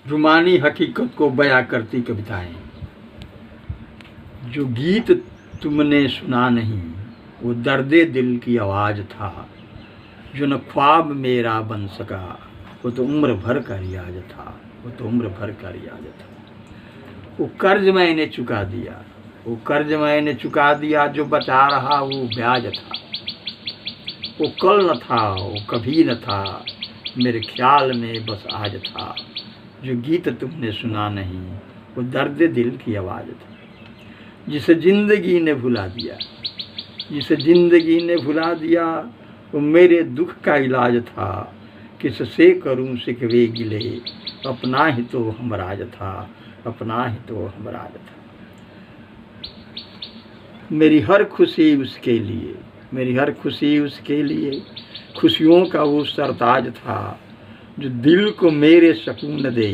रुमानी हकीकत को बयां करती कविताएं। जो गीत तुमने सुना नहीं वो दर्दे दिल की आवाज़ था। जो न ख्वाब मेरा बन सका वो तो उम्र भर का रियाज था। वो तो उम्र भर का रियाज था। वो कर्ज मैंने चुका दिया, वो कर्ज मैंने चुका दिया। जो बचा रहा वो ब्याज था। वो कल न था, वो कभी न था, मेरे ख्याल में बस आज था। जो गीत तुमने सुना नहीं वो दर्द दिल की आवाज़ था। जिसे ज़िंदगी ने भुला दिया, जिसे ज़िंदगी ने भुला दिया, वो मेरे दुख का इलाज था। किससे करूं शिकवे गिले, अपना ही तो हमराज था, अपना ही तो हमराज था। मेरी हर खुशी उसके लिए, मेरी हर खुशी उसके लिए, खुशियों का वो सरताज था। जो दिल को मेरे सुकून दे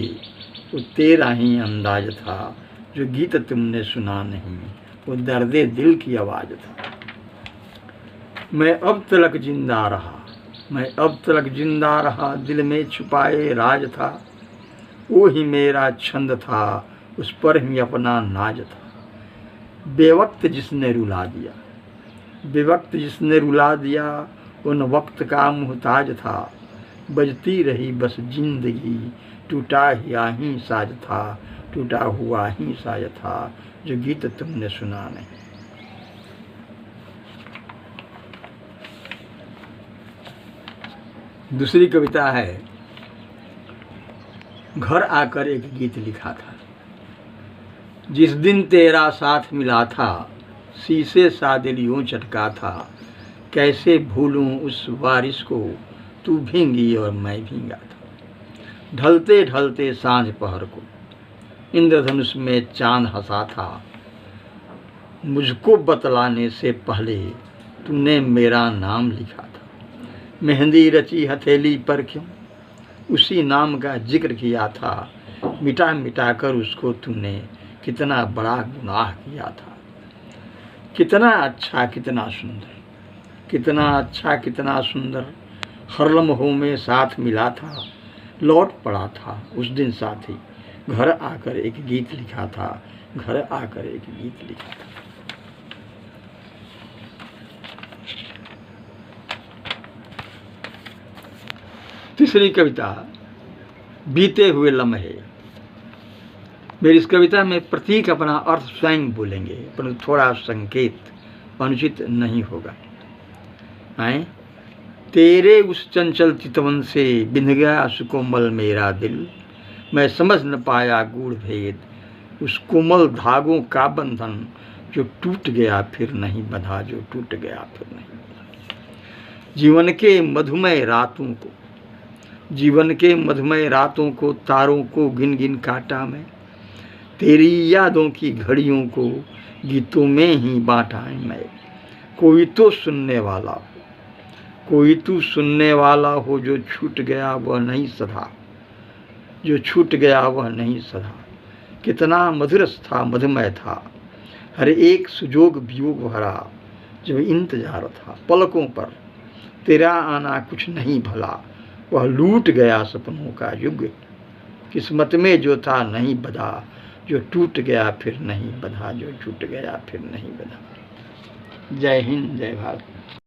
वो तेरा ही अंदाज था। जो गीत तुमने सुना नहीं वो दर्दे दिल की आवाज़ था। मैं अब तलक जिंदा रहा, मैं अब तलक जिंदा रहा, दिल में छुपाए राज था। वो ही मेरा छंद था, उस पर ही अपना नाज था। बेवक्त जिसने रुला दिया, बेवक्त जिसने रुला दिया, उन वक्त का मुहताज था। बजती रही बस जिंदगी, टूटा हुआ ही साज था, टूटा हुआ ही साज था। जो गीत तुमने सुना नहीं। दूसरी कविता है, घर आकर एक गीत लिखा था। जिस दिन तेरा साथ मिला था, शीशे सा दिल यूं चटका था। कैसे भूलूं उस बारिश को, तू भींगी और मैं भींगा था। ढलते ढलते सांझ पहर को इंद्रधनुष में चांद हंसा था। मुझको बतलाने से पहले तूने मेरा नाम लिखा था। मेहंदी रची हथेली पर क्यों, उसी नाम का जिक्र किया था। मिटा मिटा कर उसको तूने कितना बड़ा गुनाह किया था। कितना अच्छा कितना सुंदर, कितना अच्छा कितना सुंदर, हर लम्हों में साथ मिला था। लौट पड़ा था उस दिन साथी, घर आकर एक गीत लिखा था, घर आकर एक गीत लिखा था। तीसरी कविता, बीते हुए लम्हे। मेरी इस कविता में प्रतीक अपना अर्थ स्वयं बोलेंगे, परंतु थोड़ा संकेत अनुचित नहीं होगा। आए, तेरे उस चंचल चितवन से बिंध गया सुकोमल मेरा दिल। मैं समझ न पाया गूढ़ भेद, उस कोमल धागों का बंधन। जो टूट गया फिर नहीं बंधा, जो टूट गया फिर नहीं बंधा। जीवन के मधुमय रातों को, जीवन के मधुमय रातों को, तारों को गिन गिन काटा मैं। तेरी यादों की घड़ियों को गीतों में ही बांटा मैं। कोई तो सुनने वाला हो, कोई तू सुनने वाला हो, जो छूट गया वह नहीं सधा, जो छूट गया वह नहीं सधा। कितना मधुरस था मधुमय था, हर एक सुजोग वियोग भरा। जब इंतजार था पलकों पर तेरा आना कुछ नहीं भला। वह लूट गया सपनों का युग, किस्मत में जो था नहीं बधा। जो टूट गया फिर नहीं बधा, जो छूट गया फिर नहीं बधा। जय हिंद, जय भारत।